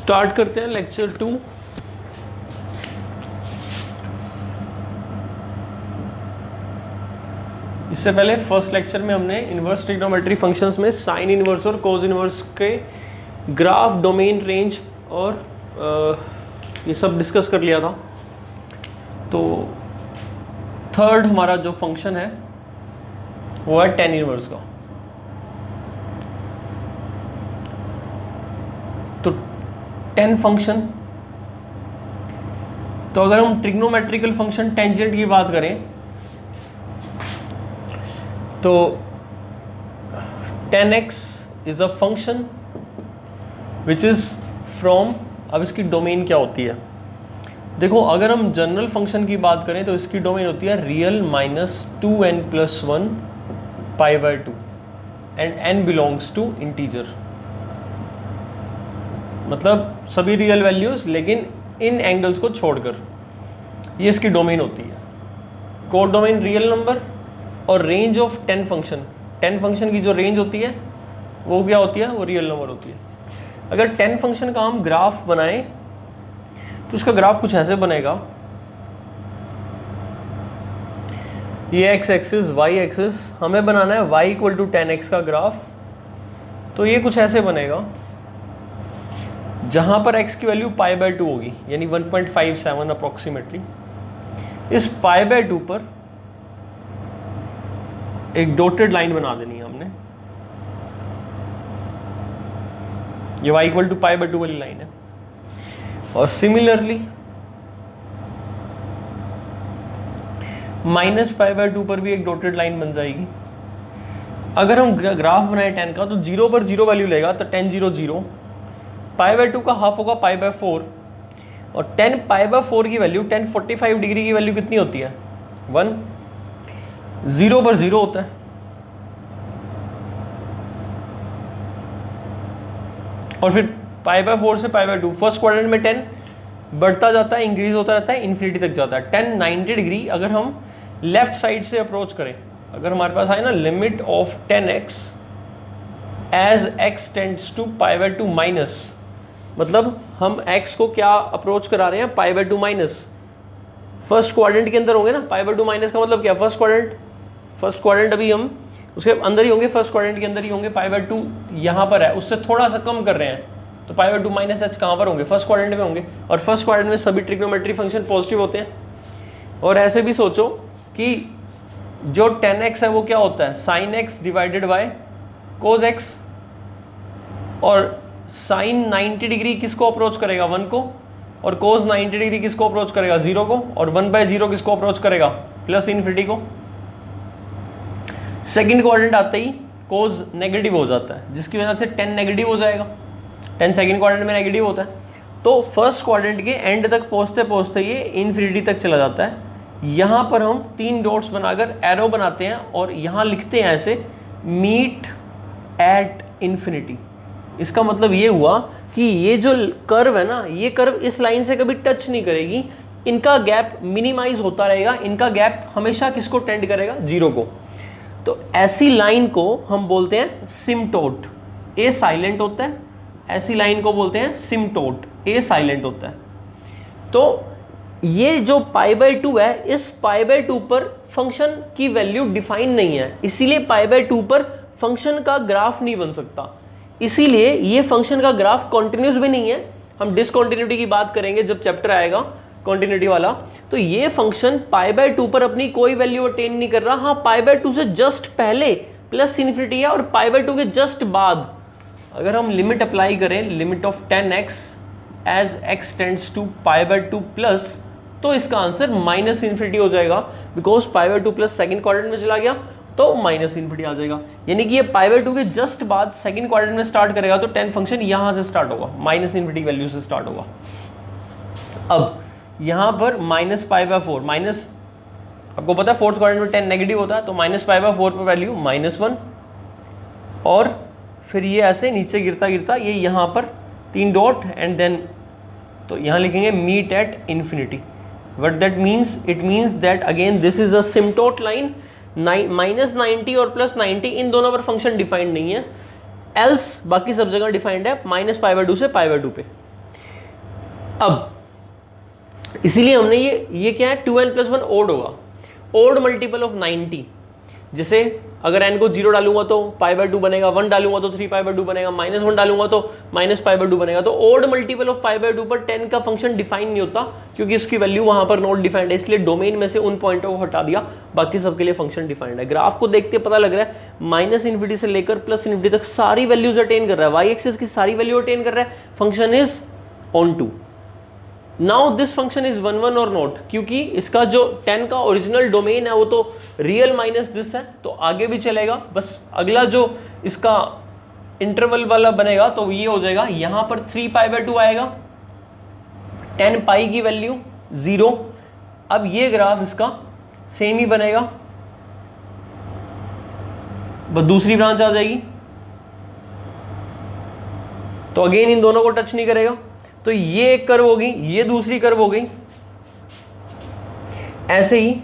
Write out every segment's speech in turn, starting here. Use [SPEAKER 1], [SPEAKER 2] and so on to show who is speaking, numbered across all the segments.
[SPEAKER 1] Start करते हैं lecture 2। इससे पहले फर्स्ट लेक्चर में हमने इनवर्स ट्रिग्नोमेट्री फंक्शंस में साइन इनवर्स और कोस इनवर्स के ग्राफ, डोमेन, रेंज और ये सब डिस्कस कर लिया था। तो थर्ड हमारा जो फंक्शन है वो है टेन इनवर्स का। तो टेन फंक्शन, तो अगर हम ट्रिग्नोमेट्रिकल फंक्शन टेंजेंट की बात करें तो tan x is a function which is from, अब इसकी डोमेन क्या होती है? देखो, अगर हम जनरल फंक्शन की बात करें तो इसकी डोमेन होती है real minus 2n+1 π/2 and n belongs to integer, मतलब सभी रियल वैल्यूज लेकिन इन एंगल्स को छोड़कर, ये इसकी डोमेन होती है। कोड डोमेन रियल नंबर और range of ten function, ten function की जो रेंज होती है वो क्या होती है? वो रियल नंबर होती है। अगर टेन फंक्शन का हम ग्राफ बनाएं तो उसका ग्राफ कुछ ऐसे बनेगा, ये एक्स एक्सिस, वाई एक्सिस, हमें बनाना है y = 10x का ग्राफ। तो ये कुछ ऐसे बनेगा जहां पर x की वैल्यू π/2 होगी, यानी 1.57 अप्रोक्सीमेटली। इस π/2 पर एक डॉटेड लाइन बना देनी है हमने, ये y = π/2 वाली लाइन है। और सिमिलरली -π/2 पर भी एक डॉटेड लाइन बन जाएगी। अगर हम ग्राफ बनाए 10 का तो 0 पर 0 वैल्यू लेगा तो 10 0 0, π/2 का हाफ होगा π/4, और 10 π/4 की वैल्यू 10 45 डिग्री की वैल्यू कितनी होती है? 1। 0 पर 0 होता है, और फिर π/4 से π/2 फर्स्ट क्वाड्रेंट में 10 बढ़ता जाता है, इंक्रीज होता रहता है, इन्फिनिटी तक जाता है। 10 90 डिग्री अगर हम लेफ्ट साइड से अप्रोच करें, अगर हमारे पास आए ना limit of 10x as x tends to π/2 minus, मतलब हम x को क्या अप्रोच करा रहे हैं? π/2 माइनस। फर्स्ट क्वाड्रेंट के अंदर होंगे ना, π/2 माइनस का मतलब क्या? फर्स्ट क्वाड्रेंट अभी हम उसके अंदर ही होंगे, फर्स्ट क्वाड्रेंट के अंदर ही होंगे। π/2 यहाँ पर है, उससे थोड़ा सा कम कर रहे हैं, तो π/2 माइनस h कहाँ पर होंगे? फर्स्ट क्वाड्रेंट में होंगे, और फर्स्ट क्वाड्रेंट में सभी ट्रिग्नोमेट्री फंक्शन पॉजिटिव होते हैं। और ऐसे भी सोचो कि जो 10x है वो क्या होता है? sin x divided by cos x, और sin 90 डिग्री किसको अप्रोच करेगा? 1 को, और cos 90 डिग्री किसको अप्रोच करेगा? 0 को, और 1/0 किसको अप्रोच करेगा? प्लस इन्फिनिटी को। सेकंड क्वाड्रेंट आते ही cos नेगेटिव हो जाता है, जिसकी वजह से 10 नेगेटिव हो जाएगा। 10 सेकंड क्वाड्रेंट में नेगेटिव होता है, तो फर्स्ट क्वाड्रेंट के एंड तक पहुंचते पहुंचते ये इन्फिनिटी तक चला जाता है। यहाँ पर हम 3 डॉट्स बनाकर एरो बनाते हैं और यहाँ लिखते हैं ऐसे, मीट एट इन्फिनिटी। इसका मतलब ये हुआ कि ये जो कर्व है ना, ये कर्व इस लाइन से कभी टच नहीं करेगी, इनका गैप मिनिमाइज होता रहेगा, इनका गैप हमेशा किसको टेंड करेगा? 0 को। तो ऐसी लाइन को हम बोलते हैं सिम्टोट। ए साइलेंट होता है, ऐसी लाइन को बोलते हैं सिम्टोट, ए साइलेंट होता है। तो ये जो π/2 है, इस π/2 पर फंक्शन की वैल्यू डिफाइन नहीं है, इसीलिए π/2 पर फंक्शन का ग्राफ नहीं बन सकता। इसीलिए ये फंक्शन का ग्राफ कॉन्टिन्यूस भी नहीं है। हम डिसकॉन्टिन्यूटी की बात करेंगे जब चैप्टर आएगा कॉन्टिन्यूटी वाला। तो ये फंक्शन π/2 पर अपनी कोई वैल्यू अटेन नहीं कर रहा। हाँ, π/2 से जस्ट पहले प्लस इन्फिनिटी है, और π/2 के जस्ट बाद अगर हम लिमिट अप्लाई करें, limit of 10x as x tends to π/2 plus, तो इसका आंसर माइनस इन्फिनिटी हो जाएगा, बिकॉज π/2 प्लस सेकंड क्वाड्रेंट में चला गया तो माइनस इन्फिनिटी आ जाएगा। यानी कि ये π/2 के जस्ट बाद सेकंड क्वाड्रेंट में स्टार्ट करेगा, तो 10 फंक्शन यहां से स्टार्ट होगा, माइनस इन्फिनिटी वैल्यू से स्टार्ट होगा। अब यहां पर -π/4, माइनस, आपको पता है फोर्थ क्वाड्रेंट में 10 नेगेटिव होता है, तो -π/4 पर वैल्यू -1, और फिर ये ऐसे नीचे गिरता गिरता ये यहाँ पर 3 डॉट एंड देन, तो यहाँ लिखेंगे meet at infinity. What that means? It means that again this is a asymptote line. -90 और +90 इन दोनों पर फंक्शन डिफाइंड नहीं है, एल्स बाकी सब जगह डिफाइंड है, -π/2 से π/2 पे। अब इसीलिए हमने ये क्या है, 2n+1 ओड होगा, ओड मल्टीपल ऑफ 90। जैसे अगर n को 0 डालूंगा तो π/2 बनेगा, 1 डालूंगा तो 3π/2 बनेगा, -1 डालूंगा तो -π/2 बनेगा। तो ओड मल्टीपल ऑफ π/2 पर 10 का फंक्शन डिफाइन नहीं होता, क्योंकि इसकी वैल्यू वहां पर नॉट डिफाइंड है, इसलिए डोमेन में से उन पॉइंटों को हटा दिया, बाकी सबके लिए फंक्शन डिफाइंड है। ग्राफ को देखते पता लग रहा है -∞ से लेकर +∞ तक सारी वैल्यूज अटेन कर रहा है, वाई एक्सिस की सारी वैल्यू अटेन कर रहा है, function is onto. Now this function is 1 1 और नॉट, क्योंकि इसका जो 10 का ओरिजिनल डोमेन है वो तो रियल माइनस दिस है, तो आगे भी चलेगा। बस अगला जो इसका इंटरवल वाला बनेगा तो ये हो जाएगा, यहां पर 3π/2 आएगा, 10 पाई की वैल्यू 0। अब ये ग्राफ इसका सेम ही बनेगा, बस दूसरी ब्रांच आ जाएगी, तो अगेन इन दोनों को टच नहीं करेगा। तो ये एक कर्व होगी, ये दूसरी कर्व हो गई, ऐसे ही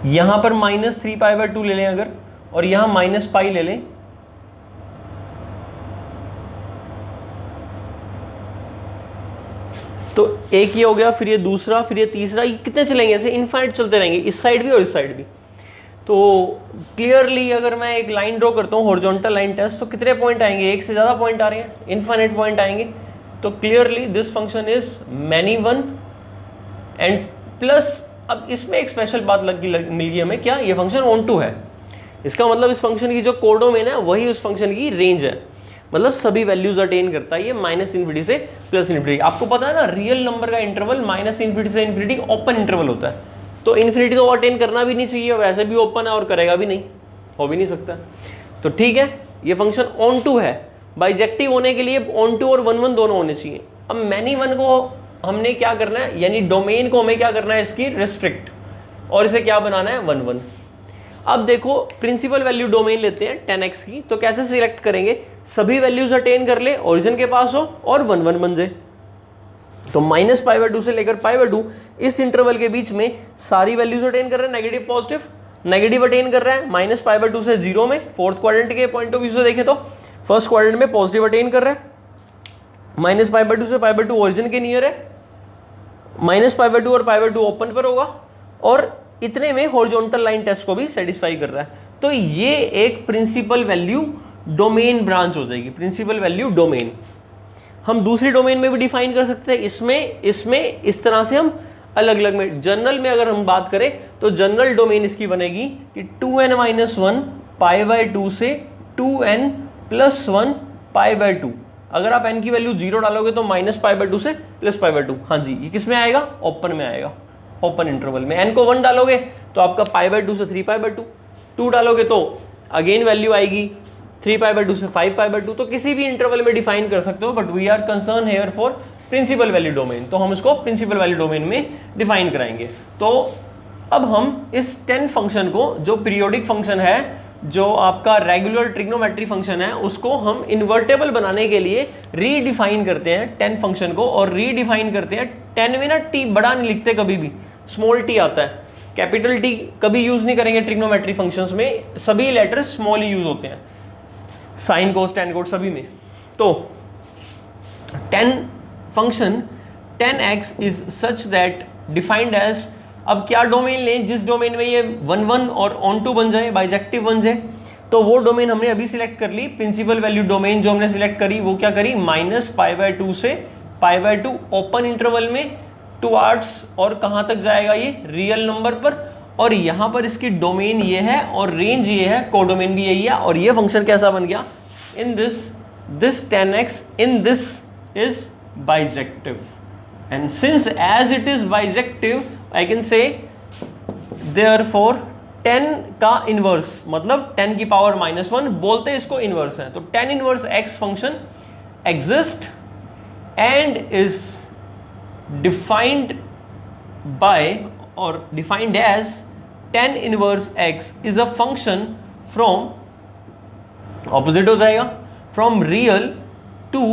[SPEAKER 1] यहां पर -3π/2 ले लें अगर, और यहां -π ले लें, तो एक ये हो गया, फिर ये दूसरा, फिर ये तीसरा, ये कितने चलेंगे, ऐसे इनफाइनाइट चलते रहेंगे, इस साइड भी और इस साइड भी। तो क्लियरली अगर मैं एक लाइन ड्रॉ करता हूँ हॉरिजॉन्टल लाइन टेस्ट, तो कितने पॉइंट आएंगे, एक से ज़्यादा पॉइंट आ रहे हैं, इनफाइनाइट पॉइंट आएंगे। तो clearly this function is many one and plus, अब इसमें एक स्पेशल बात मिल गई हमें, क्या ये फंक्शन ऑन टू है, इसका मतलब इस फंक्शन की जो कोडोमेन है वही उस फंक्शन की रेंज है, मतलब सभी वैल्यूज अटेन करता है ये -∞ से +∞। आपको पता है ना, रियल नंबर का इंटरवल -∞ से ∞ ओपन इंटरवल होता है, तो इन्फिनिटी तो अटेन करना भी नहीं चाहिए, वैसे भी ओपन है और करेगा भी नहीं, हो भी नहीं सकता। तो ठीक है, ये फंक्शन ऑन टू है, बाइजेक्टिव होने के लिए ऑन टू और 1 1 दोनों होने चाहिए। अब मैनी वन को हमने क्या करना है, यानी डोमेन को हमें क्या करना है, इसकी रिस्ट्रिक्ट, और इसे क्या बनाना है, 1 1। अब देखो प्रिंसिपल वैल्यू डोमेन लेते हैं 10x की, तो कैसे सिलेक्ट करेंगे, सभी वैल्यूज अटेन कर ले, ओरिजिन के पास हो और 1 1 बन जाए। तो -π/2 से लेकर π/2 इस इंटरवल के बीच में सारी वैल्यूज अटेन कर रहे हैं, नेगेटिव पॉजिटिव, नेगेटिव अटेन कर रहा है -π/2 से 0 में। फोर्थ क्वाड्रेंट के पॉइंट ऑफ व्यू से देखें तो फर्स्ट क्वाड्रेंट में पॉजिटिव अटेन कर रहा है, -π/2 से π/2 ओरिजिन के नियर है, -π/2 और π/2 ओपन पर होगा, और इतने में हॉरिजॉन्टल लाइन टेस्ट को भी सेटिस्फाई कर रहा है। तो ये एक प्रिंसिपल वैल्यू डोमेन ब्रांच हो जाएगी, प्रिंसिपल वैल्यू डोमेन। हम दूसरी डोमेन में भी डिफाइन कर सकते हैं, इसमें इस तरह से हम अलग अलग में, जनरल में अगर हम बात करें तो जनरल डोमेन इसकी बनेगी कि 2n-1 π/2 से 2n+1 π/2। अगर आप n की वैल्यू 0 डालोगे तो -π/2 से +π/2, हाँ जी, ये किस में आएगा, ओपन में आएगा, ओपन इंटरवल में। n को 1 डालोगे तो आपका π/2 से 3π/2, 2 डालोगे तो अगेन वैल्यू आएगी 3π/2 से 5π/2। तो किसी भी इंटरवल में डिफाइन कर सकते हो, but we are concern here for principal value domain, तो हम इसको प्रिंसिपल वैल्यू डोमेन में डिफाइन कराएंगे। तो अब हम इस 10 फंक्शन को, जो पीरियोडिक फंक्शन है, जो आपका रेगुलर ट्रिग्नोमेट्री फंक्शन है, उसको हम इन्वर्टेबल बनाने के लिए रीडिफाइन करते हैं 10 फंक्शन को, और रीडिफाइन करते हैं 10 में ना टी बड़ा नहीं लिखते कभी भी, स्मॉल टी आता है, कैपिटल टी कभी यूज नहीं करेंगे ट्रिग्नोमेट्री फंक्शंस में, सभी लेटर स्मॉल ही यूज होते हैं, साइन कोस टेन कोस सभी में। तो 10 function 10x is such that defined as, अब क्या डोमेन लें जिस डोमेन में ये 1 1 और ऑन टू बन जाए, बाइजेक्टिव बन जाए, तो वो डोमेन हमने अभी सिलेक्ट कर ली। प्रिंसिपल वैल्यू डोमेन जो हमने सिलेक्ट करी वो क्या करी, -π/2 से π/2 ओपन इंटरवल में टुवर्ड्स, और कहाँ तक जाएगा ये, रियल नंबर पर, और यहाँ पर इसकी डोमेन ये है और रेंज ये है, कोडोमेन भी यही है, और ये फंक्शन कैसा बन गया, in this 10x in this is bijective, and since as it is bijective I can say therefore 10 का इनवर्स, मतलब 10 की पावर -1 बोलते इसको इनवर्स है, तो 10 inverse x function exist and is defined by और defined as 10 inverse x is a function from, opposite हो जाएगा, फ्रॉम रियल टू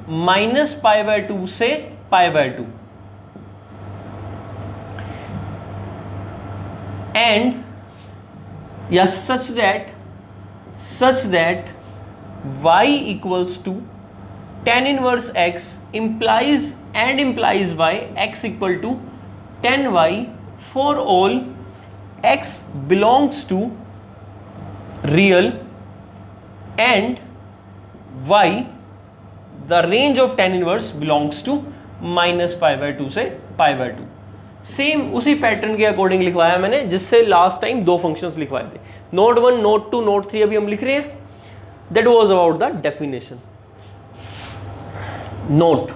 [SPEAKER 1] -π/2 से π/2, and yes such that y equals to tan inverse x implies and implies by x equal to tan y for all x belongs to real and y the range of tan inverse belongs to -π/2 से π/2। Same उसी pattern के according लिखवाया मैंने जिससे last time दो functions लिखवाए थे। Note 1, note 2, note 3 अभी हम लिख रहे हैं। That was about the definition. Note,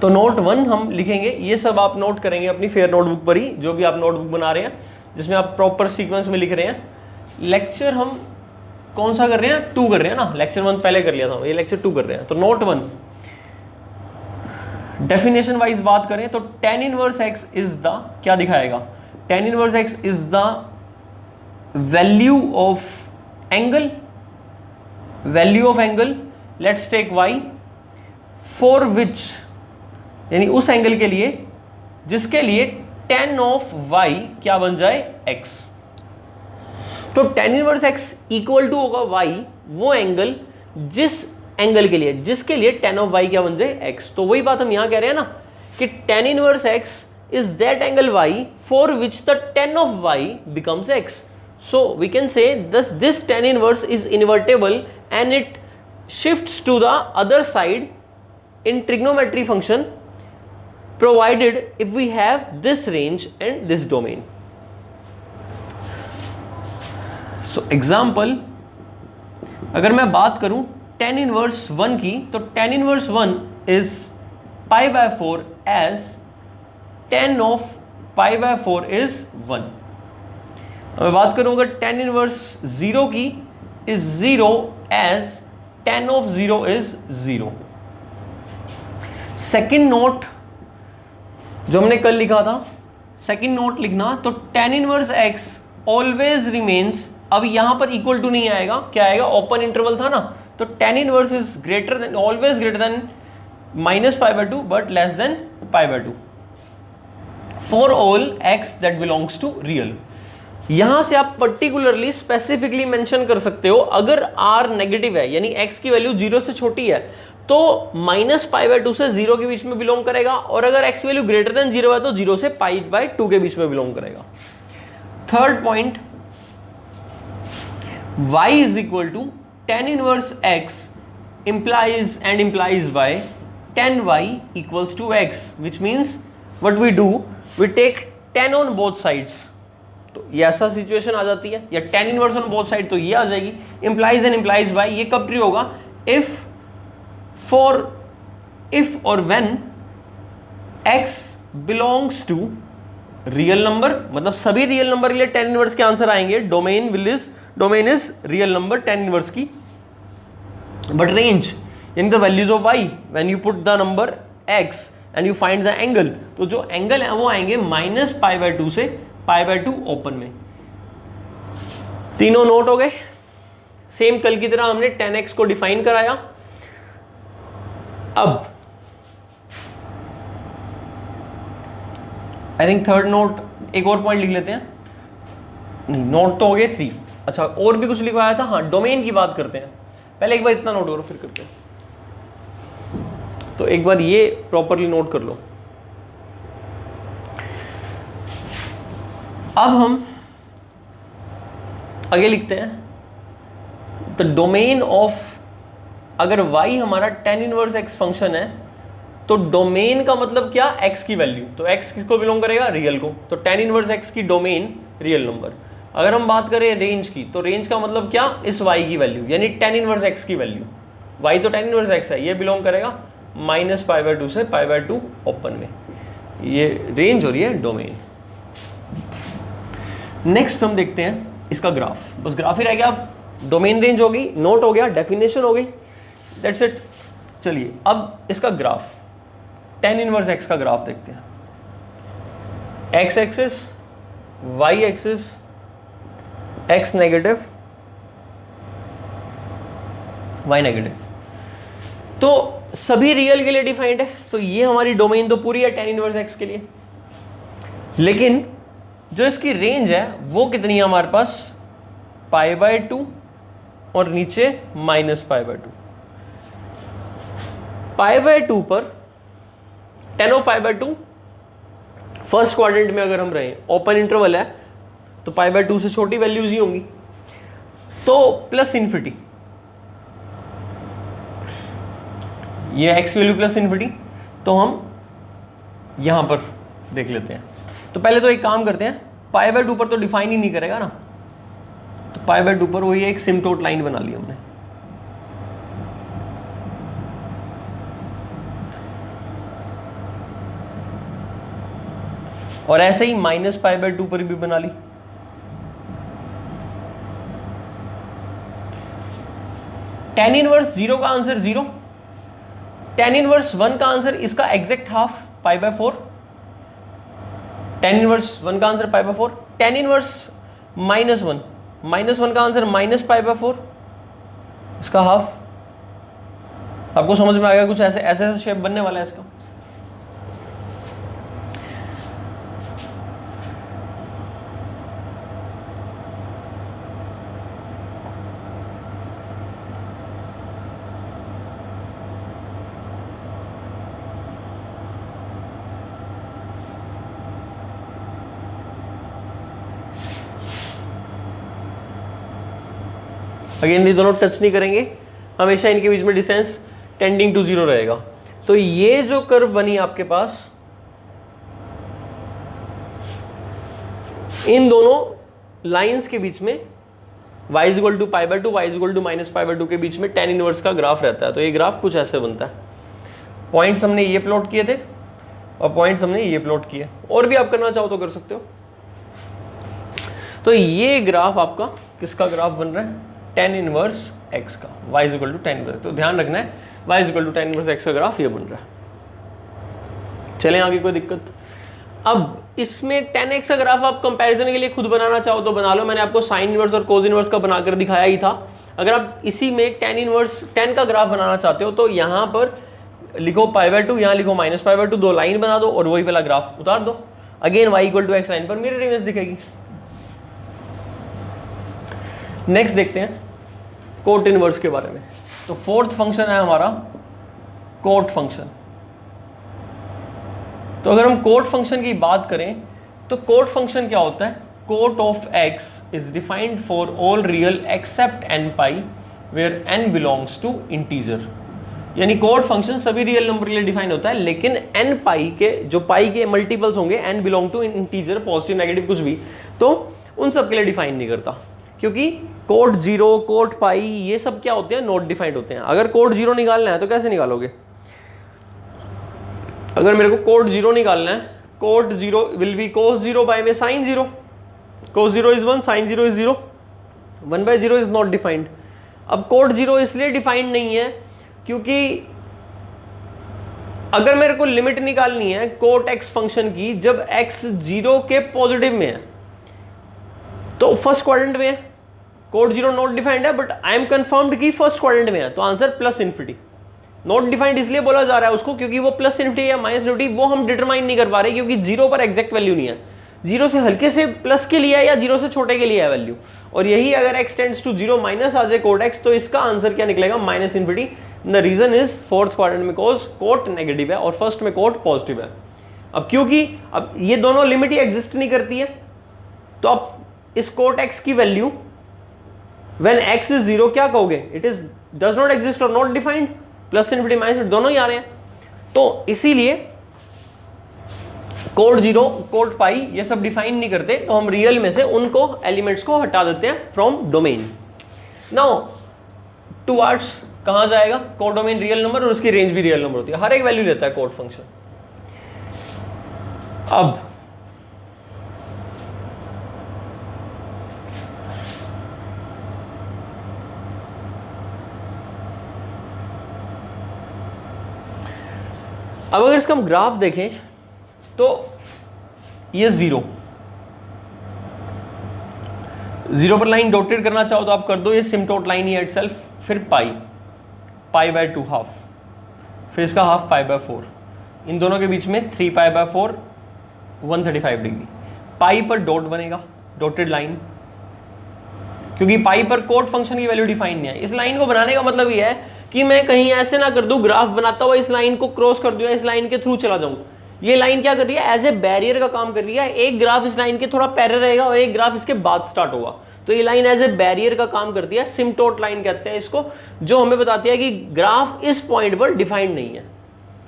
[SPEAKER 1] तो नोट 1 हम लिखेंगे, ये सब आप नोट करेंगे अपनी फेयर नोटबुक पर ही, जो भी आप नोटबुक बना रहे हैं जिसमें आप प्रॉपर सीक्वेंस में लिख रहे हैं। लेक्चर हम कौन सा कर रहे हैं? 2 कर रहे हैं ना। लेक्चर 1 पहले कर लिया था, ये लेक्चर 2 कर रहे हैं। तो नोट 1 डेफिनेशन वाइज बात करें तो tan inverse x is the, क्या दिखाएगा? tan inverse x is the value of angle, value of angle let's take y for which, यानी उस एंगल के लिए जिसके लिए tan ऑफ y क्या बन जाए? x। तो tan inverse x equal to होगा y वो एंगल जिस एंगल के लिए जिसके लिए tan ऑफ y क्या बन जाए? x। तो वही बात हम यहां कह रहे हैं ना कि tan inverse x is that angle y for which the tan of y becomes x। So we can say this tan inverse is invertible and it shifts to the other side in trigonometry function provided if we have this range and this domain. So example, अगर मैं बात करूं tan inverse 1 की, तो tan inverse 1 is π/4 as tan of π/4 is 1। मैं बात करूं अगर tan inverse 0 की is 0 as tan of 0 is 0। Second note जो हमने कल लिखा था, सेकेंड नोट लिखना, तो tan inverse x always remains, अब यहां पर इक्वल टू नहीं आएगा, क्या आएगा? ओपन इंटरवल था ना, तो tan inverse is greater than, always greater than -π/2 but less than π/2 for all x that belongs to real. यहां से आप पर्टिकुलरली स्पेसिफिकली मेंशन कर सकते हो, अगर r नेगेटिव है यानी x की वैल्यू 0 से छोटी है तो -π/2 से 0 के बीच में बिलोंग करेगा, और अगर x वैल्यू ग्रेटर देन 0 है तो 0 से π/2 के बीच में बिलोंग करेगा। Third point, y is equal to tan inverse x implies and implies by tan y equals to x, which means what we do, we take tan on both sides। तो ये ऐसा सिचुएशन आ जाती है, या tan inverse on both side तो ये आ जाएगी। implies and implies by ये कब ट्रू होगा? if or when x belongs to real number, मतलब सभी रियल नंबर के लिए tan इनवर्स के आंसर आएंगे। Domain is real number tan inverse की, बट रेंज यानी the values of y when you put the number x and you find the angle, तो जो एंगल है वो आएंगे -π/2 से π/2 ओपन में। तीनों नोट हो गए। सेम कल की तरह हमने tan x को डिफाइन कराया। अब आई थिंक थर्ड नोट, एक और पॉइंट लिख लेते हैं। नहीं, नोट तो हो गए 3। अच्छा, और भी कुछ लिखवाया था। हाँ, डोमेन की बात करते हैं। पहले एक बार इतना नोट करो फिर करते हैं। तो एक बार ये प्रॉपरली नोट कर लो। अब हम आगे लिखते हैं द डोमेन ऑफ, अगर y हमारा tan इनवर्स x फंक्शन है तो डोमेन का मतलब क्या? x की वैल्यू, तो x किसको बिलोंग करेगा? रियल को। तो tan इनवर्स x की डोमेन रियल नंबर। अगर हम बात करें रेंज की, तो रेंज का मतलब क्या? इस y की वैल्यू, यानी tan इनवर्स x की वैल्यू। y तो tan इनवर्स x है, ये बिलोंग करेगा -π/2 से π/2 ओपन में। ये रेंज हो रही है डोमेन। नेक्स्ट हम देखते हैं इसका ग्राफ। बस ग्राफ ही रह गया। अब डोमेन रेंज हो गई, नोट हो गया, डेफिनेशन हो गई, दैट्स इट। चलिए अब इसका ग्राफ, tan इनवर्स x का ग्राफ देखते हैं। x axis, y axis, x negative, y negative, तो सभी रियल के लिए डिफाइंड है। तो ये हमारी डोमेन तो पूरी है tan इनवर्स x के लिए, लेकिन जो इसकी रेंज है वो कितनी है हमारे पास? π/2 और नीचे -π/2। π/2 पर tan ऑफ π/2 फर्स्ट क्वाड्रेंट में अगर हम रहे, ओपन इंटरवल है तो π/2 से छोटी वैल्यूज ही होंगी, तो प्लस इन्फिनिटी, ये x वैल्यू प्लस इन्फिनिटी, तो हम यहां पर देख लेते हैं। तो पहले तो एक काम करते हैं, π/2 पर तो डिफाइन ही नहीं करेगा ना, तो π/2 पर वही एक सिम्टोट लाइन बना ली हमने। और ऐसे ही -π/2 पर भी बना ली। tan इनवर्स 0 का आंसर 0, tan इनवर्स 1 का आंसर इसका एग्जैक्ट हाफ π/4, tan इनवर्स 1 का आंसर π/4, tan इनवर्स -1 का आंसर -π/4, इसका हाफ। आपको समझ में आ गया, कुछ ऐसे ऐसे शेप बनने वाला है इसका। अगेन ये दोनों टच नहीं करेंगे, हमेशा इनके बीच में डिस्टेंस टेंडिंग टू 0 रहेगा। तो ये जो कर्व बनी आपके पास, इन दोनों लाइंस के बीच में y equal to π/2, y equal to -π/2 के बीच में tan इनवर्स का ग्राफ रहता है। तो ये ग्राफ कुछ ऐसे बनता है। पॉइंट्स हमने ये प्लॉट किए थे और पॉइंट्स हमने ये प्लॉट किए, और भी आप करना चाहो तो कर सकते हो। तो ये ग्राफ आपका किसका ग्राफ बन रहा है? tan इनवर्स x का, y equal to tan inverse. तो ध्यान रखना है y equal to tan inverse x का ग्राफ ये बन रहा है। चलें आगे, कोई दिक्कत? अब इसमें tan x का ग्राफ आप कंपैरिजन के लिए खुद बनाना चाहो तो बना लो, मैंने आपको साइन इनवर्स और कोस इनवर्स का बनाकर दिखाया ही था। अगर आप इसी में tan इनवर्स tan का ग्राफ बनाना चाहते हो तो यहाँ पर लिखो π/2, यहाँ लिखो -π/2, दो लाइन बना दो और वही वाला ग्राफ उतार दो। Again y equal to x line पर मिरर इमेज दिखेगी। नेक्स्ट देखते हैं कोट इनवर्स के बारे में। तो फोर्थ फंक्शन है हमारा कोट फंक्शन। तो अगर हम कोट फंक्शन की बात करें तो कोट फंक्शन क्या होता है? Cot of x is defined for all real except n pi where n belongs to integer. यानी कोट फंक्शन सभी रियल नंबर के लिए डिफाइन होता है, लेकिन n पाई के जो पाई के मल्टीपल्स होंगे, n belong to integer, positive negative कुछ भी, तो उन सब के लिए डिफाइन नहीं करता, क्योंकि कोट 0, कोट पाई ये सब क्या होते हैं? नॉट डिफाइंड होते हैं। अगर कोट 0 निकालना है तो कैसे निकालोगे? अगर मेरे को कोट 0 निकालना है, cot 0 will be cos 0 by में sin 0, cos 0 is 1, sin 0 is 0, 1/0 is not defined. अब कोट 0 इसलिए डिफाइंड नहीं है क्योंकि अगर मेरे को लिमिट निकालनी है कोट x फंक्शन की जब x 0 के पॉजिटिव में है तो फर्स्ट क्वाड्रेंट में है, कोट 0 नॉट डिफाइंड है, बट आई एम कंफर्म्ड कि फर्स्ट क्वाड्रेंट में है, तो answer plus infinity. Not defined इसलिए बोला जा रहा है उसको क्योंकि वो प्लस इन्फिनिटी या माइनस इन्फिनिटी वो हम डिटरमाइन नहीं कर पा रहे, क्योंकि 0 पर एग्जैक्ट वैल्यू नहीं है। 0 से हल्के से प्लस के लिए है या 0 से छोटे के लिए है वैल्यू, और यही अगर x टेंड्स टू 0 माइनस आ जाए कोट x तो इसका आंसर क्या निकलेगा? Minus infinity. The reason is fourth quadrant में कोट नेगेटिव है और फर्स्ट में कोट पॉजिटिव है। अब क्योंकि अब ये दोनों लिमिट ही एग्जिस्ट नहीं करती है, तो अब इस कोट x की वैल्यू व्हेन x इज 0 क्या कहोगे? It is does not exist और not defined. Plus infinity minus दोनों ही आ रहे हैं, तो इसीलिए कोट 0, कोट पाई ये सब डिफाइन नहीं करते, तो हम रियल में से उनको एलिमेंट्स को हटा देते हैं फ्रॉम डोमेन। नाउ टुवर्ड्स कहां जाएगा? कोडोमेन रियल नंबर और उसकी रेंज भी रियल नंबर होती है, हर एक वैल्यू लेता है कोट फंक्शन। अब अगर इसका हम ग्राफ देखें तो ये 0 पर लाइन डॉटेड करना चाहो तो आप कर दो, ये सिम्टोट लाइन ही है इटसेल्फ। फिर पाई/2 हाफ, फिर इसका हाफ π/4, इन दोनों के बीच में 3π/4 135 डिग्री। पाई पर डॉट बनेगा, डॉटेड लाइन, क्योंकि पाई पर कोट फंक्शन की वैल्यू डिफाइन नहीं है। इस लाइन को बनाने का मतलब ये है कि मैं कहीं ऐसे ना कर दूं ग्राफ बनाता हुआ इस लाइन को क्रॉस कर दूं या इस लाइन के थ्रू चला जाऊं। ये लाइन क्या कर रही है, एज ए बैरियर का काम कर रही है। एक ग्राफ इस लाइन के थोड़ा पैरेलल रहेगा और एक ग्राफ इसके बाद स्टार्ट होगा, तो ये लाइन एज ए बैरियर का काम करती है। सिम्टोट लाइन कहते हैं इसको, जो हमें बताती है कि ग्राफ इस पॉइंट पर डिफाइंड नहीं है,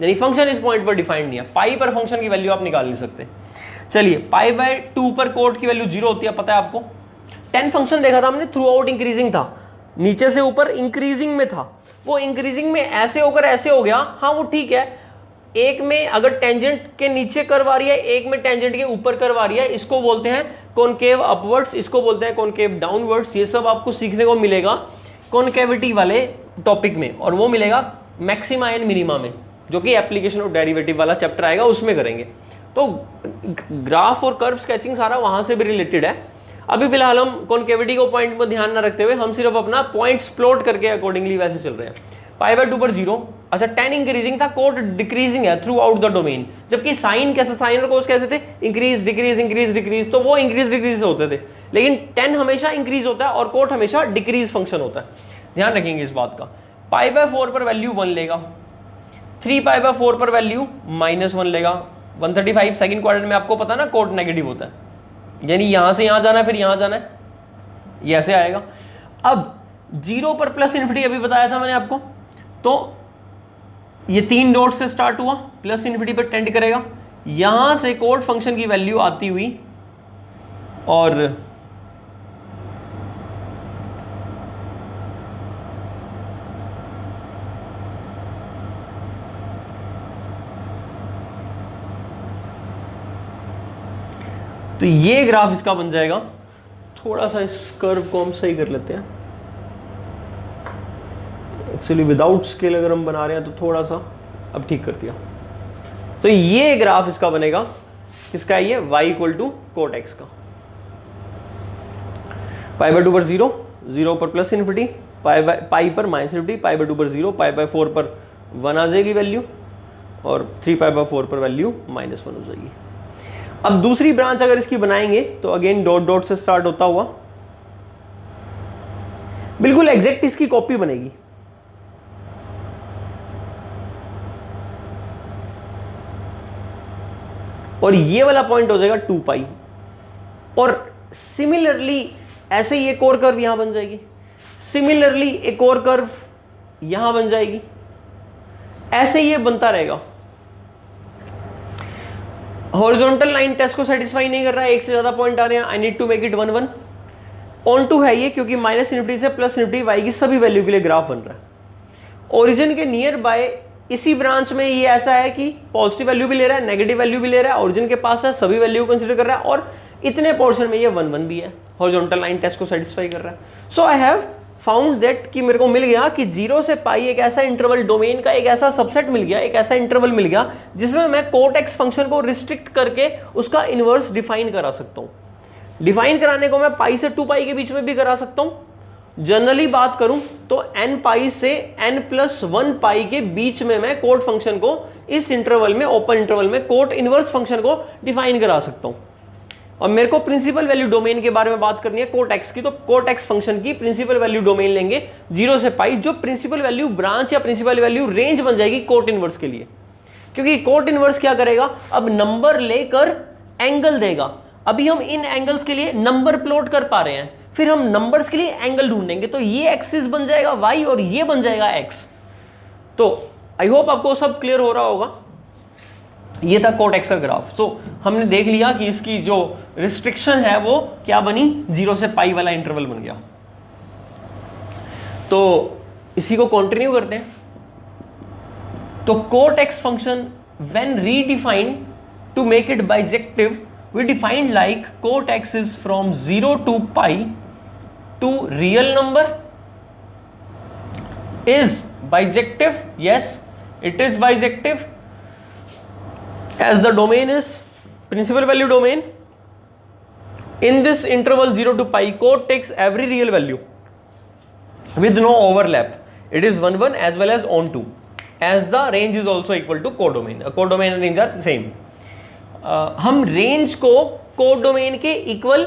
[SPEAKER 1] यानी फंक्शन इस पॉइंट पर डिफाइंड नहीं है। पाई पर फंक्शन की वैल्यू आप निकाल नहीं सकते। चलिए, पाई बाय 2 पर कोट की वैल्यू 0 होती है, पता है आपको। 10 फंक्शन देखा था हमने, थ्रू आउट इंक्रीजिंग था, नीचे से ऊपर इंक्रीजिंग में था। वो इंक्रीजिंग में ऐसे होकर ऐसे हो गया, हाँ वो ठीक है। एक में अगर टेंजेंट के नीचे कर्व आ रही है, एक में टेंजेंट के ऊपर कर्व आ रही है, इसको बोलते हैं कॉनकेव अपवर्ड्स, इसको बोलते हैं कॉनकेव डाउनवर्ड्स। ये सब आपको सीखने को मिलेगा कॉनकेविटी वाले टॉपिक में, और वो मिलेगा मैक्सिमा एंड मिनिमा में, जो कि एप्लीकेशन ऑफ डेरिवेटिव वाला चैप्टर आएगा, उसमें करेंगे। तो ग्राफ और कर्व स्केचिंग सारा वहां से भी रिलेटेड है। अभी फिलहाल हम कॉनकेविटी को पॉइंट में ध्यान न रखते हुए हम सिर्फ अपना पॉइंट्स प्लॉट करके अकॉर्डिंगली वैसे चल रहे हैं। पाई बाय 2 पर 0, अच्छा 10 इंक्रीजिंग था, कोट डिक्रीजिंग है थ्रू आउट द डोमेन। जबकि साइन कैसे, साइन और कोस कैसे थे, इंक्रीज डिक्रीज इंक्रीज डिक्रीज, तो वो इंक्रीज डिक्रीज होते थे। लेकिन 10 हमेशा इंक्रीज होता है और कोट हमेशा डिक्रीज फंक्शन होता है, ध्यान रखेंगे इस बात का। पाई बाय 4 पर वैल्यू 1 लेगा, 3 पाई बाय 4 पर वैल्यू -1 लेगा। 135 सेकंड क्वाड्रेंट में आपको पता ना कोट नेगेटिव होता है, यानी यहां से यहां जाना है फिर यहां जाना है, ये ऐसे आएगा। अब 0 पर प्लस इन्फिनिटी अभी बताया था मैंने आपको, तो ये 3 डॉट से स्टार्ट हुआ, प्लस इन्फिनिटी पर टेंड करेगा। यहां से कोट फंक्शन की वैल्यू आती हुई और तो ये ग्राफ इसका बन जाएगा। थोड़ा सा इस कर्व को हम सही कर लेते हैं, एक्चुअली विदाउट स्केल अगर हम बना रहे हैं तो थोड़ा सा, अब ठीक कर दिया। तो ये ग्राफ इसका बनेगा, किसका है ये, y equal to cot x का। पाई बाय 2 पर 0, 0 पर प्लस इन्फिनिटी, पाई पर माइनस इन्फिनिटी, पाई बाय 2 पर 0, पाई बाय 4 पर 1 आ जाएगी वैल्यू, और 3 पाई बाय 4 पर वैल्यू -1 हो जाएगी। अब दूसरी ब्रांच अगर इसकी बनाएंगे तो अगेन डॉट डॉट से स्टार्ट होता हुआ बिल्कुल एग्जैक्ट इसकी कॉपी बनेगी। और ये वाला पॉइंट हो जाएगा 2 पाई, और सिमिलरली ऐसे ही एक और कर्व यहां बन जाएगी, सिमिलरली एक और कर्व यहां बन जाएगी, ऐसे ये बनता रहेगा। हॉरिजॉन्टल लाइन टेस्ट को सेटिस्फाई नहीं कर रहा है, एक से ज्यादा पॉइंट आ रहे हैं, I need to make it 1 1 onto है ये, क्योंकि माइनस इन्फिनिटी से प्लस इन्फिनिटी वाई की सभी वैल्यू के लिए ग्राफ बन रहा है। ओरिजिन के नियर बाय इसी ब्रांच में ये ऐसा है कि पॉजिटिव वैल्यू भी ले रहा है, नेगेटिव वैल्यू भी ले रहा है, ओरिजिन के पास है, सभी वैल्यू को कंसीडर कर रहा है, और इतने पोर्शन में ये 1 1 भी है, हॉरिजॉन्टल लाइन टेस्ट को सेटिस्फाई कर रहा है। सो आई हैव फाउंड दैट कि मेरे को मिल गया कि 0 से पाई एक ऐसा इंटरवल, डोमेन का एक ऐसा सबसेट मिल गया, एक ऐसा इंटरवल मिल गया जिसमें मैं कोट एक्स फंक्शन को रिस्ट्रिक्ट करके उसका इनवर्स डिफाइन करा सकता हूं। डिफाइन कराने को मैं पाई से 2 पाई के बीच में भी करा सकता हूं। जनरली बात करूं तो n पाई से n+1 पाई के बीच में मैं कोट फंक्शन को इस इंटरवल में, ओपन इंटरवल में कोट इनवर्स फंक्शन को डिफाइन करा सकता हूं। और मेरे को प्रिंसिपल वैल्यू डोमेन के बारे में बात करनी है कोट एक्स की, तो कोट एक्स फंक्शन की प्रिंसिपल वैल्यू डोमेन लेंगे 0 से पाई, जो प्रिंसिपल वैल्यू ब्रांच या प्रिंसिपल वैल्यू रेंज बन जाएगी कोट इनवर्स के लिए। क्योंकि कोट इनवर्स क्या करेगा, अब नंबर लेकर एंगल देगा। अभी हम इन एंगल्स के लिए नंबर प्लॉट कर पा रहे हैं, फिर हम नंबर्स के लिए एंगल ढूंढेंगे, तो ये एक्सिस बन जाएगा y और ये बन जाएगा x। तो आई होप आपको सब क्लियर हो रहा होगा। ये था कोट एक्स का ग्राफ। सो हमने देख लिया कि इसकी जो रिस्ट्रिक्शन है वो क्या बनी, 0 से पाई वाला इंटरवल बन गया। तो इसी को कंटिन्यू करते हैं। तो cot x function when redefined to make it bijective, we defined like cot x is from 0 to pi to real number is bijective. Yes, it is bijective as the domain is principal value domain. In this interval 0 to pi, cot takes every real value with no overlap. It is 1 1 as well as on 2, as the range is also equal to codomain. Codomain and range are same. हम range को code domain के equal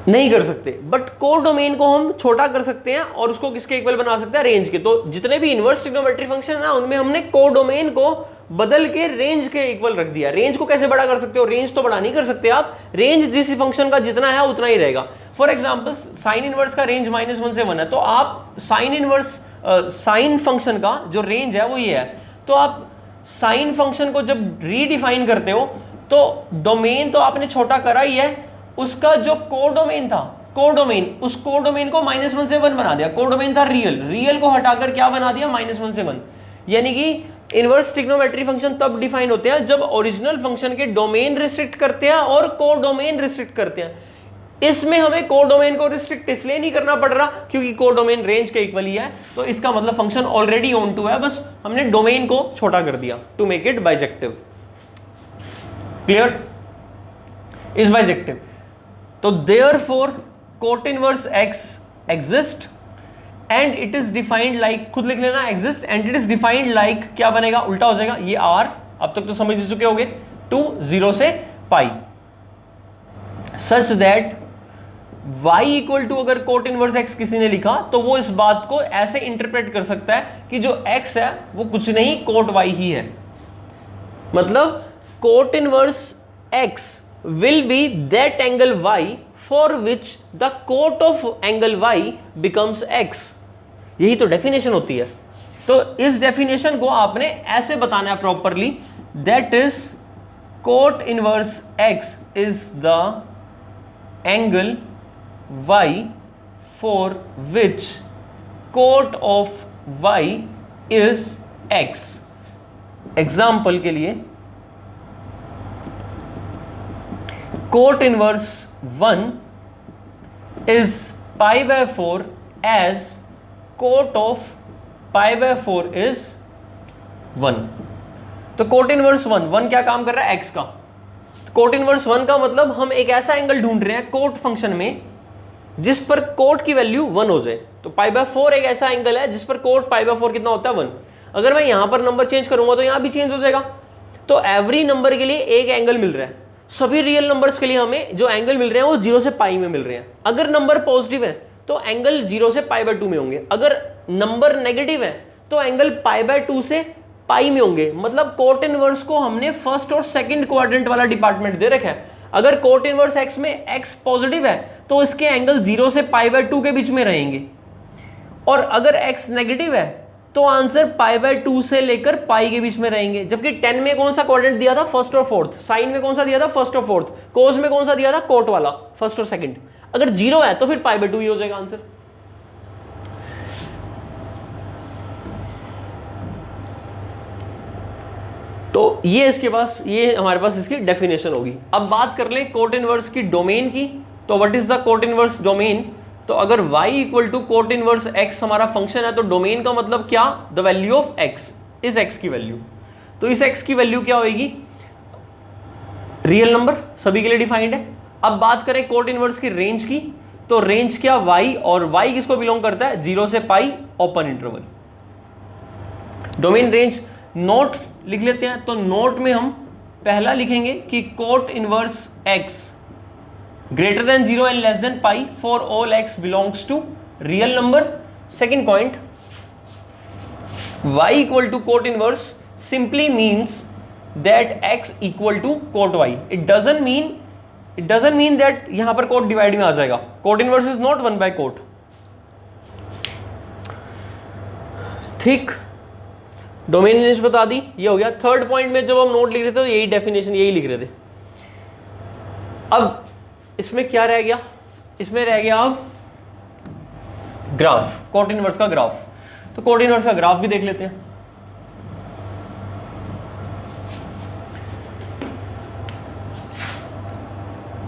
[SPEAKER 1] नहीं कर सकते, but को domain को हम छोटा कर सकते हैं और उसको किसके इक्वल बना सकते हैं, रेंज के। तो जितने भी इनवर्स ट्रिग्नोमेट्री फंक्शन है ना, उनमें हमने को डोमेन को बदल के रेंज के इक्वल रख दिया। रेंज को कैसे बड़ा कर सकते हो, रेंज तो बड़ा नहीं कर सकते आप, रेंज जिस फंक्शन का जितना है उतना ही रहेगा। फॉर एग्जाम्पल साइन इनवर्स का रेंज -1 से 1 है, तो आप साइन इनवर्स साइन फंक्शन का जो रेंज है वो ये है। तो आप साइन फंक्शन को जब रीडिफाइन करते हो तो डोमेन तो आपने छोटा करा ही है, उसका जो कोडोमेन था, कोडोमेन, उस कोडोमेन को -1 से 1 बना दिया। कोडोमेन था रियल, रियल को हटाकर क्या बना दिया, -1 से 1। यानी कि इनवर्स ट्रिग्नोमेट्री फंक्शन तब डिफाइन होते हैं जब ओरिजिनल फंक्शन के डोमेन रिस्ट्रिक्ट करते हैं और कोडोमेन रिस्ट्रिक्ट करते हैं। इसमें हमें कोडोमेन को रिस्ट्रिक्ट इसलिए नहीं करना पड़ रहा क्योंकि कोडोमेन रेंज के इक्वल ही है, तो इसका मतलब फंक्शन ऑलरेडी ऑन टू है, बस हमने डोमेन को छोटा कर दिया to make it bijective. Clear, is bijective. तो therefore cot inverse x exist and it is defined like, खुद लिख लेना, exist and it is defined like, क्या बनेगा, उल्टा हो जाएगा ये r, अब तक तो समझ चुके होगे, टू 0 से pi, such that y equal to, अगर कोट इनवर्स x किसी ने लिखा तो वो इस बात को ऐसे इंटरप्रेट कर सकता है कि जो x है वो कुछ नहीं कोट y ही है। मतलब coat inverse x will be that angle y for which the cot of angle y becomes x। यही तो डेफिनेशन होती है। तो इस डेफिनेशन को आपने ऐसे बताना है properly, that is coat inverse x is the angle y for which cot of y is x। Example के लिए cot inverse 1 is π/4 as cot of π/4 is 1। तो कोट इनवर्स 1 क्या काम कर रहा है, x का। कोट इनवर्स 1 का मतलब हम एक ऐसा एंगल ढूंढ रहे हैं कोट फंक्शन में जिस पर कोट की वैल्यू 1 हो जाए। तो π/4 एक ऐसा एंगल है जिस पर कोट π/4 कितना होता है, 1। अगर मैं यहां पर नंबर चेंज करूंगा तो यहां भी चेंज हो जाएगा। तो एवरी नंबर के लिए एक एंगल मिल रहा है, सभी रियल नंबर्स के लिए हमें जो एंगल मिल रहे हैं वो 0 से पाई में मिल रहे हैं। अगर नंबर पॉजिटिव है तो एंगल 0 से π/2 में होंगे, अगर नंबर नेगेटिव है तो एंगल π/2 से पाई में होंगे। मतलब कोट इनवर्स को हमने फर्स्ट और सेकंड क्वाड्रेंट वाला डिपार्टमेंट दे रखा है। अगर कोट इनवर्स x में x पॉजिटिव है तो इसके एंगल 0 से π/2 के बीच में रहेंगे, और अगर x नेगेटिव है तो आंसर π/2 से लेकर पाई के बीच में रहेंगे। जबकि 10 में कौन सा क्वाड्रेंट दिया था, फर्स्ट और फोर्थ। साइन में कौन सा दिया था, फर्स्ट और फोर्थ। कोस में कौन सा दिया था, कोट वाला, फर्स्ट और सेकंड। अगर 0 है तो फिर π/2 ही हो जाएगा आंसर। तो ये इसके पास, ये हमारे पास इसकी डेफिनेशन होगी। अब बात कर लें कोट इनवर्स की डोमेन की। तो what is the cot inverse domain. तो अगर y equal to cot inverse x हमारा फंक्शन है तो डोमेन का मतलब क्या, द वैल्यू ऑफ x, इस x की वैल्यू। तो इस x की वैल्यू क्या होगी, रियल नंबर, सभी के लिए डिफाइंड है। अब बात करें कोट इनवर्स की रेंज की, तो रेंज क्या, y, और y किसको बिलोंग करता है, 0 से pi, open interval. Domain range note लिख लेते हैं। तो नोट में हम पहला लिखेंगे कि coat inverse x greater than 0 and less than pi for all x belongs to real number। second point, y equal to cot inverse simply means that x equal to cot y। it doesn't mean that यहां पर cot divide में आ जाएगा। cot inverse is not 1 by cot। ठीक, domain range बता दी, ये हो गया। Third point में जब हम नोट लिख रहे थे तो यही डेफिनेशन, यही लिख रहे थे। अब इसमें क्या रह गया, इसमें रह गया अब ग्राफ, कोट इनवर्स का ग्राफ। तो कोट इनवर्स का ग्राफ भी देख लेते हैं।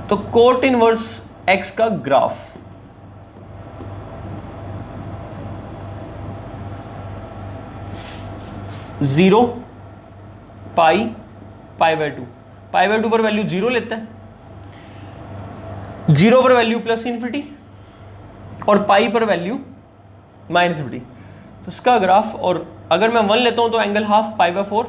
[SPEAKER 1] तो कोट इनवर्स x का ग्राफ, जीरो, पाई, π/2 पर वैल्यू 0 लेता है, 0 पर वैल्यू +∞ और पाई पर वैल्यू -∞। तो इसका ग्राफ, और अगर मैं 1 लेता हूं तो एंगल हाफ π/4,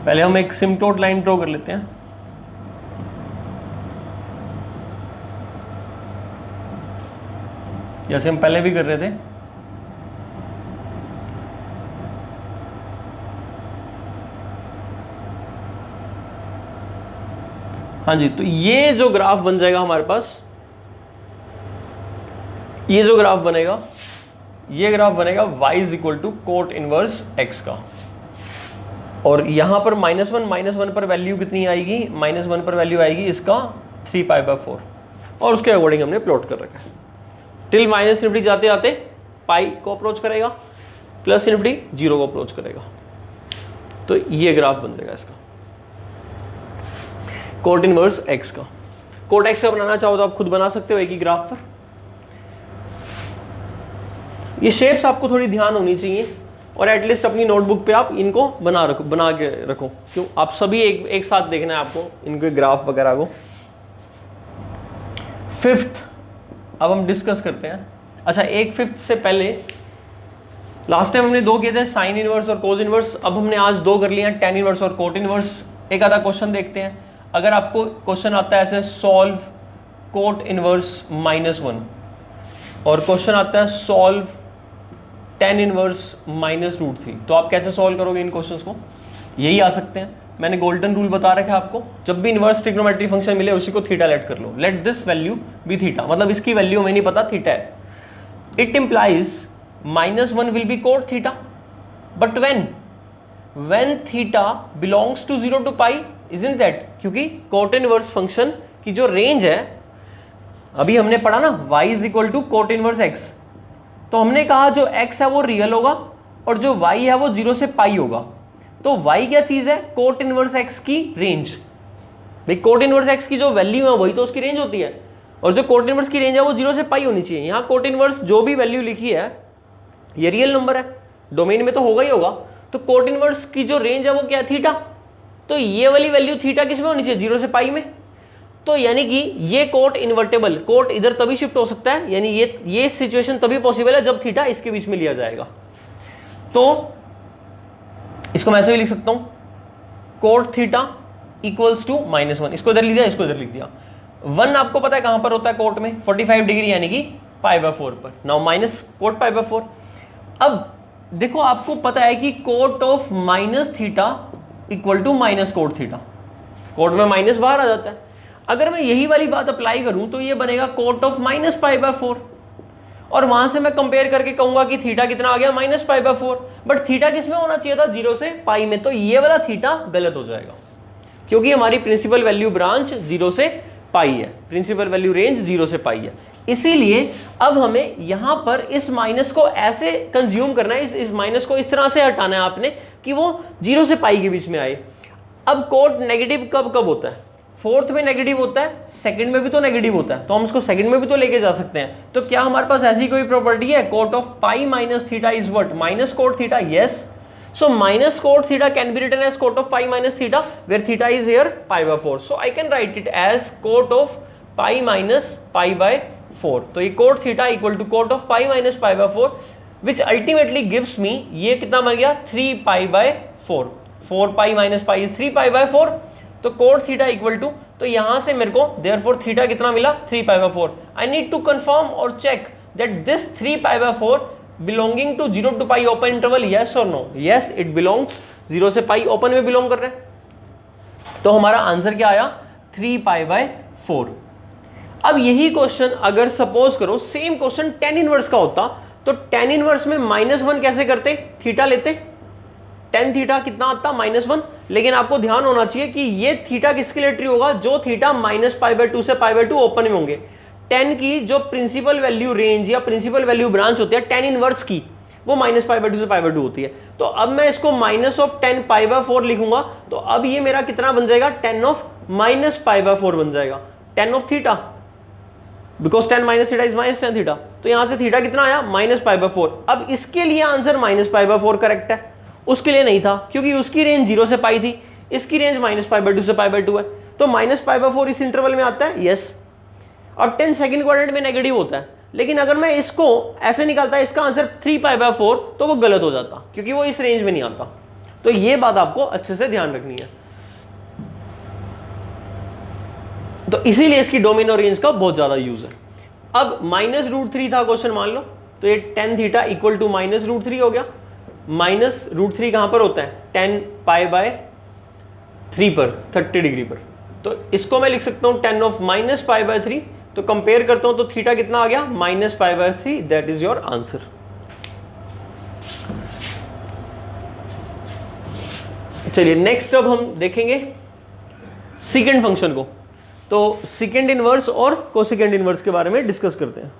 [SPEAKER 1] पहले हम एक सिम्पटोट लाइन ड्रॉ कर लेते हैं। जैसे हम पहले भी कर रहे थे। हाँ जी, तो ये जो ग्राफ बन जाएगा हमारे पास, ये जो ग्राफ बनेगा, ये ग्राफ बनेगा y is equal to cot inverse x का। और यहां पर -1 पर वैल्यू कितनी आएगी? -1 पर वैल्यू आएगी इसका 3π/4 और उसके अकॉर्डिंग हमने प्लॉट कर रखा है। टिल -∞ जाते जाते पाई को अप्रोच करेगा, +∞ 0 को अप्रोच करेगा। तो ये ग्राफ बन जाएगा इसका, कोट इनवर्स x का। कोट x का बनाना चाहो तो आप खुद बना सकते हो एक ही ग्राफ पर। ये शेप्स आपको थोड़ी ध्यान होनी चाहिए और एटलीस्ट अपनी नोटबुक पे आप इनको बना के रखो, क्यों आप सभी एक साथ देखना है आपको इनके ग्राफ वगैरह को। फिफ्थ अब हम डिस्कस करते हैं। अच्छा, एक फिफ्थ से पहले लास्ट टाइम हमने 2 किए थे, साइन इनवर्स और कोस इनवर्स। अब हमने आज 2 कर लिए हैं, टेन इनवर्स और कोट इनवर्स। एक आधा क्वेश्चन देखते हैं। अगर आपको क्वेश्चन आता है ऐसे, सॉल्व कोट इनवर्स -1, और क्वेश्चन आता है सॉल्व टेन इनवर्स -√3, तो आप कैसे सॉल्व करोगे इन क्वेश्चंस को? यही आ सकते हैं। मैंने गोल्डन रूल बता रखा है आपको, जब भी इनवर्स ट्रिग्नोमेट्री फंक्शन मिले उसी को थीटा लेट कर लो। Let this value be theta, मतलब इसकी वैल्यू हमें नहीं पता, थीटा है। It implies -1 will be cot theta, but when theta belongs to 0 to pi, isn't that? क्योंकि कोट इनवर्स फंक्शन की जो रेंज है, अभी हमने पढ़ा ना, y is equal to cot inverse x, तो हमने कहा जो x है वो रियल होगा और जो y है वो 0 से पाई होगा। तो y क्या चीज है? कोट इनवर्स x की रेंज। भाई कोट इनवर्स x की जो वैल्यू है वही तो उसकी रेंज होती है, और जो कोट इनवर्स की रेंज है वो 0 से पाई होनी चाहिए। यहाँ कोट इनवर्स जो भी वैल्यू लिखी है ये रियल नंबर है, डोमेन में तो होगा ही होगा। तो कोट इनवर्स की जो रेंज है वो क्या है? थीटा। तो ये वाली वैल्यू थीटा किस में होनी चाहिए? 0 से पाई में। तो यानी कि ये कोट इन्वर्टेबल, कोट इधर तभी शिफ्ट हो सकता है, यानी ये सिचुएशन तभी पॉसिबल है जब थीटा इसके बीच में लिया जाएगा। तो इसको मैं ऐसे भी लिख सकता हूं, कोट थीटा इक्वल्स टू -1। इसको इधर लिख दिया, इसको इधर लिख दिया। 1 आपको पता है कहां पर होता है कोट में? 45 डिग्री, यानी कि π/4 पर। Now minus cot π/4। अब देखो आपको पता है कि cot of -θ equal to minus cot theta. Cot में माइनस बाहर आ जाता है। अगर मैं यही वाली बात अप्लाई करूं तो ये बनेगा कोट ऑफ -π/4, और वहां से मैं कंपेयर करके कहूंगा कि थीटा कितना आ गया? -π/4। बट थीटा किस में होना चाहिए था? 0 से पाई में। तो ये वाला थीटा गलत हो जाएगा, क्योंकि हमारी प्रिंसिपल वैल्यू ब्रांच 0 से पाई है, प्रिंसिपल वैल्यू रेंज 0 से पाई है। इसीलिए अब हमें यहां पर इस माइनस को ऐसे कंज्यूम करना है, इस माइनस को इस तरह से हटाना है आपने कि वो 0 से पाई के बीच में आए। अब कोट नेगेटिव कब होता है? फोर्थ में नेगेटिव होता है, सेकंड में भी तो नेगेटिव होता है, तो हम इसको सेकंड में भी तो लेके जा सकते हैं। तो क्या हमारे पास ऐसी कोई प्रॉपर्टी है? Cot of pi minus theta is what? Minus cot theta. Yes, so minus cot theta can be written as cot of pi minus theta, where theta is here π/4। So I can write it as cot of pi minus π/4। तो ये cot theta equal to cot of pi minus π/4, which ultimately gives me, ये कितना बन गया? 3π/4। 4π minus pi is 3π/4। तो coat theta equal to, तो यहां से मेरे को देयरफॉर थीटा कितना मिला? 3π/4। आई नीड टू कंफर्म और check that this 3π/4 belonging to 0 to pi open interval, yes और नो? यस, इट बिलोंग्स 0 से पाई ओपन में बिलोंग कर रहे हैं। तो हमारा आंसर क्या आया? 3π/4। अब यही क्वेश्चन अगर सपोज करो सेम क्वेश्चन टेन इनवर्स का होता, तो टेन इनवर्स में -1 कैसे करते? थीटा लेते, टेन थीटा कितना आता? -1। लेकिन आपको ध्यान होना चाहिए कि ये थीटा किसके लिए ट्रू होगा? जो थीटा -π/2 से π/2 ओपन में होंगे। टेन की जो प्रिंसिपल वैल्यू रेंज या प्रिंसिपल वैल्यू ब्रांच होती है टेन इनवर्स की, वो -π/2 से π/2 होती है। तो अब मैं इसको -10 π/4 लिखूंगा, तो अब ये मेरा कितना बन जाएगा? 10 π/4 बन जाएगा, 10 theta, because 10 theta is -10 theta. तो यहां से थीटा कितना आया? -π/4। अब इसके लिए आंसर -π/4 करेक्ट है, उसके लिए नहीं था, क्योंकि उसकी रेंज 0 से पाई थी, इसकी रेंज -π/2 से π/2 है। तो -π/4 इस इंटरवल में आता है, यस। और 10 सेकंड क्वाड्रेंट में नेगेटिव होता है। लेकिन अगर मैं इसको ऐसे निकालता, इसका आंसर 3π/4, तो वो गलत हो जाता, क्योंकि वो इस रेंज में नहीं आता। तो ये बात आपको अच्छे से ध्यान रखनी है। तो इसीलिए इसकी डोमेन और रेंज का बहुत ज्यादा यूज है। अब -√3 था क्वेश्चन मान लो, तो ये tan थीटा इक्वल टू -√3 हो गया। -√3 कहां पर होता है? tan π/3 पर, 30 डिग्री पर। तो इसको मैं लिख सकता हूं tan ऑफ -π/3। तो कंपेयर करता हूं तो थीटा कितना आ गया? -π/3। That is your answer. चलिए नेक्स्ट अब हम देखेंगे सेकेंड फंक्शन को। तो सेकेंड इनवर्स और कोसेकेंड इनवर्स के बारे में डिस्कस करते हैं।